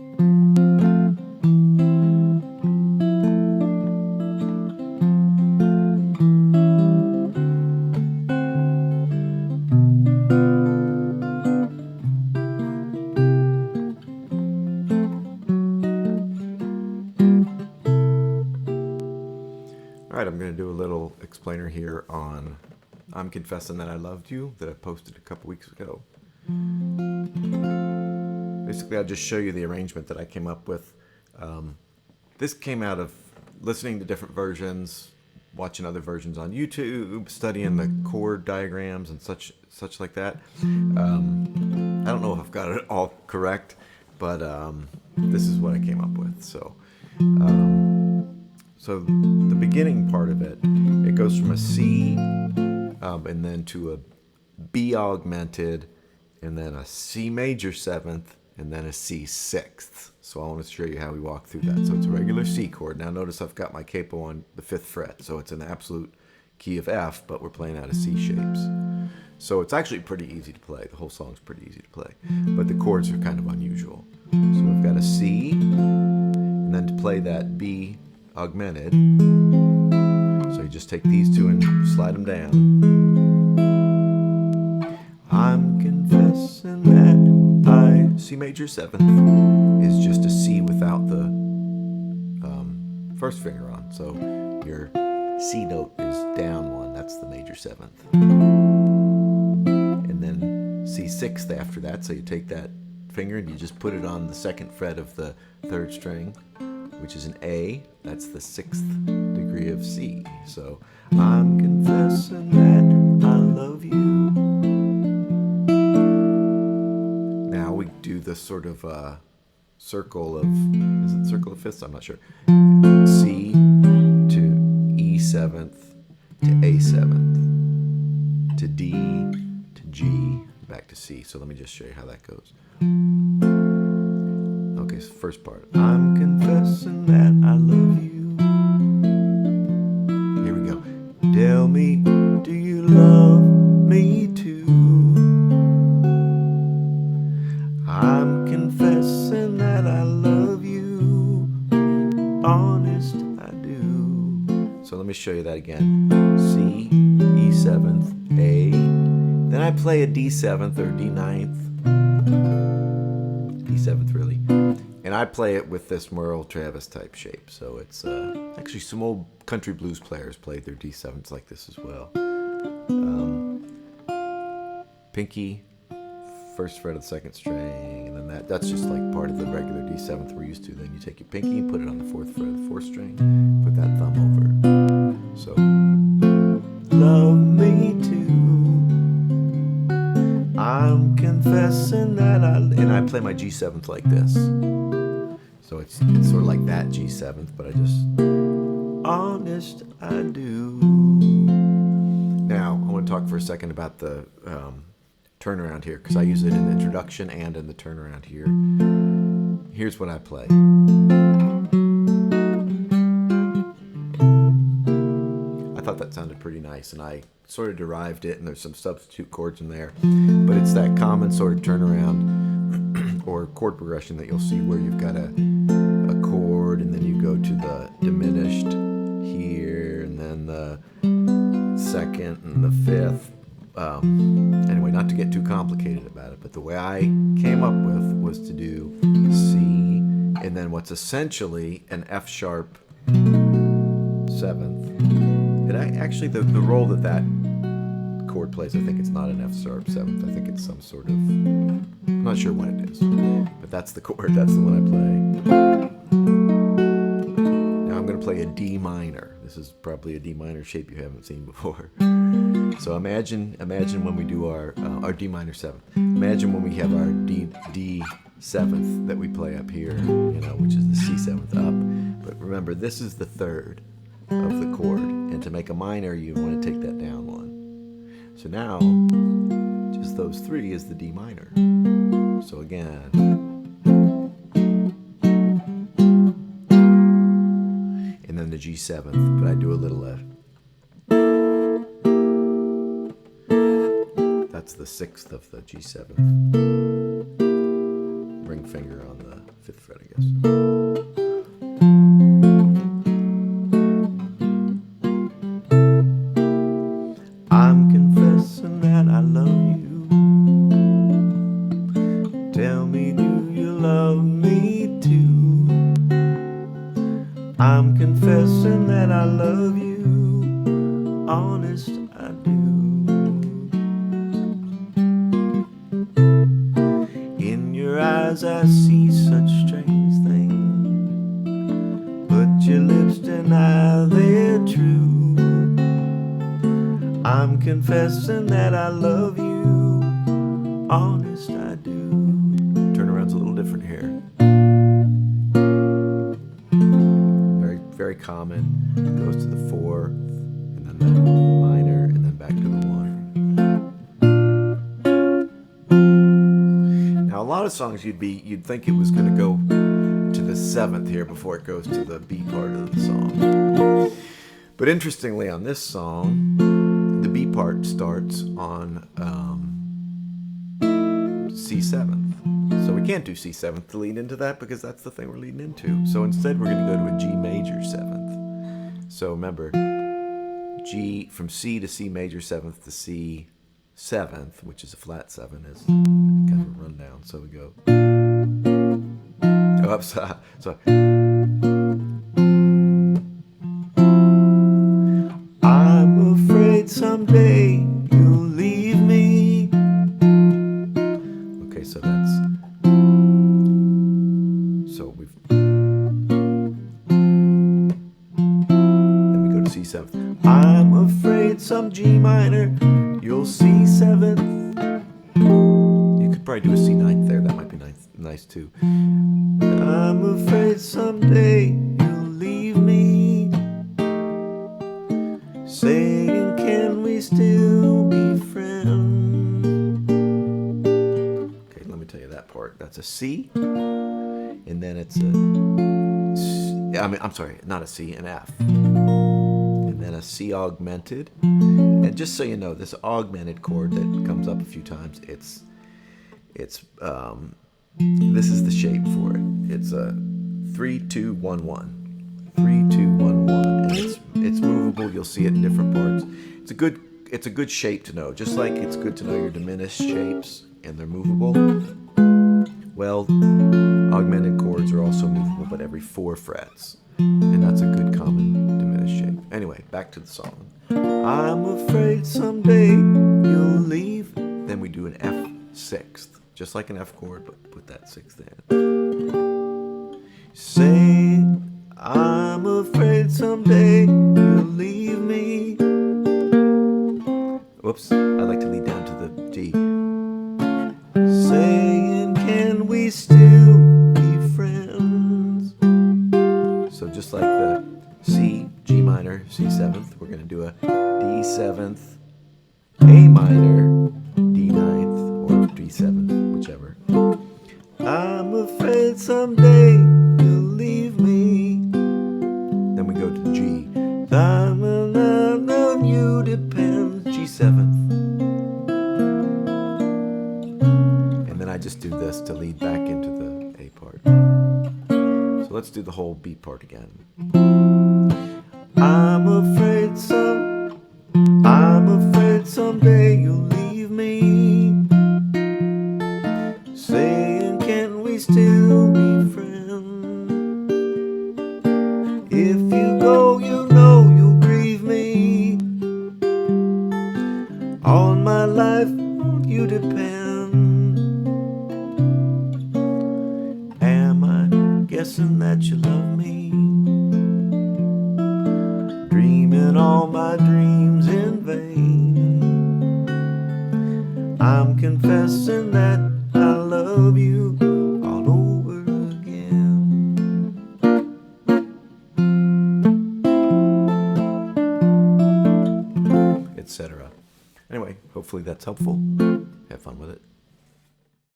All right, I'm going to do a little explainer here on I'm Confessing That I Loved You that I posted a couple weeks ago. Basically, I'll just show you the arrangement that I came up with. This came out of listening to different versions, watching other versions on YouTube, studying the chord diagrams and such like that. I don't know if I've got it all correct, but this is what I came up with. So the beginning part of it, it goes from a C and then to a B augmented, and then a C major seventh, and then a C sixth. So I want to show you how we walk through that. So it's a regular C chord. Now notice I've got my capo on the 5th fret, so it's an absolute key of F, but we're playing out of C shapes. So it's actually pretty easy to play. The whole song's pretty easy to play, but the chords are kind of unusual. So we've got a C, and then to play that B augmented, so you just take these two and slide them down. I'm confessing that I, C major 7th is just a C without the first finger on. So your C note is down 1, that's the major 7th. And then C 6th after that, so you take that finger and you just put it on the 2nd fret of the 3rd string, which is an A, that's the 6th degree of C. So I'm confessing that I love you. Now we do the sort of circle of, is it circle of fifths? I'm not sure. C to E 7th to A 7th to D to G back to C. So let me just show you how that goes. Okay, so first part. I'm confessing that I love you. Here we go. Tell me, do you love me too? I'm confessing that I love you. Honest, I do. So let me show you that again. C, E 7th, A. Then I play a D 7th or D 9th. D 7th really. And I play it with this Merle Travis type shape. So it's actually some old country blues players played their D7s like this as well. Pinky, 1st fret of the 2nd string, and then that's just like part of the regular D7th we're used to. Then you take your pinky and put it on the 4th fret of the 4th string, put that thumb over. So, love me too. I'm confessing that and I play my G7th like this. So it's sort of like that G7th, but I just, honest I do. Now, I want to talk for a second about the turnaround here, because I use it in the introduction and in the turnaround here. Here's what I play. I thought that sounded pretty nice, and I sort of derived it, and there's some substitute chords in there, but it's that common sort of turnaround or chord progression that you'll see where you've got a chord, and then you go to the diminished here, and then the 2nd and the 5th. Anyway, not to get too complicated about it, but the way I came up with was to do C, and then what's essentially an F sharp 7th. And actually, the role that chord plays, I think it's not an F sharp 7th. I think it's some sort of, I'm not sure what it is, but that's the chord. That's the one I play. Now I'm going to play a D minor. This is probably a D minor shape you haven't seen before. So imagine when we do our D minor 7th. Imagine when we have our D 7th that we play up here, which is the C 7th up. But remember, this is the 3rd of the chord, and to make a minor, you want to take that down 1. So now, just those 3 is the D minor. So again, and then the G 7th, but I do a little F. That's the 6th of the G 7th. Bring ring finger on the 5th fret, I guess. I'm confessing that I love you. Tell me, do you love me too? I'm confessing that I love you. Honest, I do. In your eyes I see such strange things, but your lips deny they're true. I'm confessing that I love you. Honest, I do. Turnaround's a little different here. Very, very common. Goes to the 4th, and then the minor, and then back to the 1. Now, a lot of songs you'd think it was going to go to the 7th here before it goes to the B part of the song. But interestingly, on this song, the B part starts on C7th. So we can't do C7th to lead into that because that's the thing we're leading into. So instead we're going to go to a G major 7th. So remember, G from C to C major 7th to C 7th, which is a flat 7, is kind of a rundown. So we go. Oh, so I'm afraid someday you'll leave me. Okay, so that's we've then we go to C7th. I'm afraid some G minor you'll see 7th. You could probably do a C9th there. That might be nice too. I'm afraid someday you'll leave me. Saying, can we still be friends? Okay, let me tell you that part. That's a C, and then it's I'm sorry, not a C, an F, and then a C augmented. And just so you know, this augmented chord that comes up a few times, it's this is the shape for it. It's a 3-2-1-1. 3-2-1-1, and it's movable. You'll see it in different parts. It's a good shape to know. Just like it's good to know your diminished shapes and they're movable. Well, augmented chords are also movable, but every 4 frets, and that's a good common diminished shape. Anyway, back to the song. I'm afraid someday you'll leave. Then we do an F6th, just like an F chord, but put that 6th in. Say, I'm afraid someday you'll leave me. Whoops, I like to lead down to the G. Saying, can we still be friends? So just like the C, G minor, C7th, we're going to do a D7th, A minor, D9th, or D7th, whichever. I'm afraid someday you'll leave me. Then we go to G. I'm on you depends, G7th. And then I just do this to lead back into the A part. So let's do the whole B part again. I'm afraid someday you'll leave me. Saying, can we still be friends? If you go, you know you'll grieve me. On my life you depend. Am I guessing that you love me? Dreaming all my dreams in vain. I'm confessing that I love you all over again. Etc. Anyway, hopefully that's helpful. Have fun with it.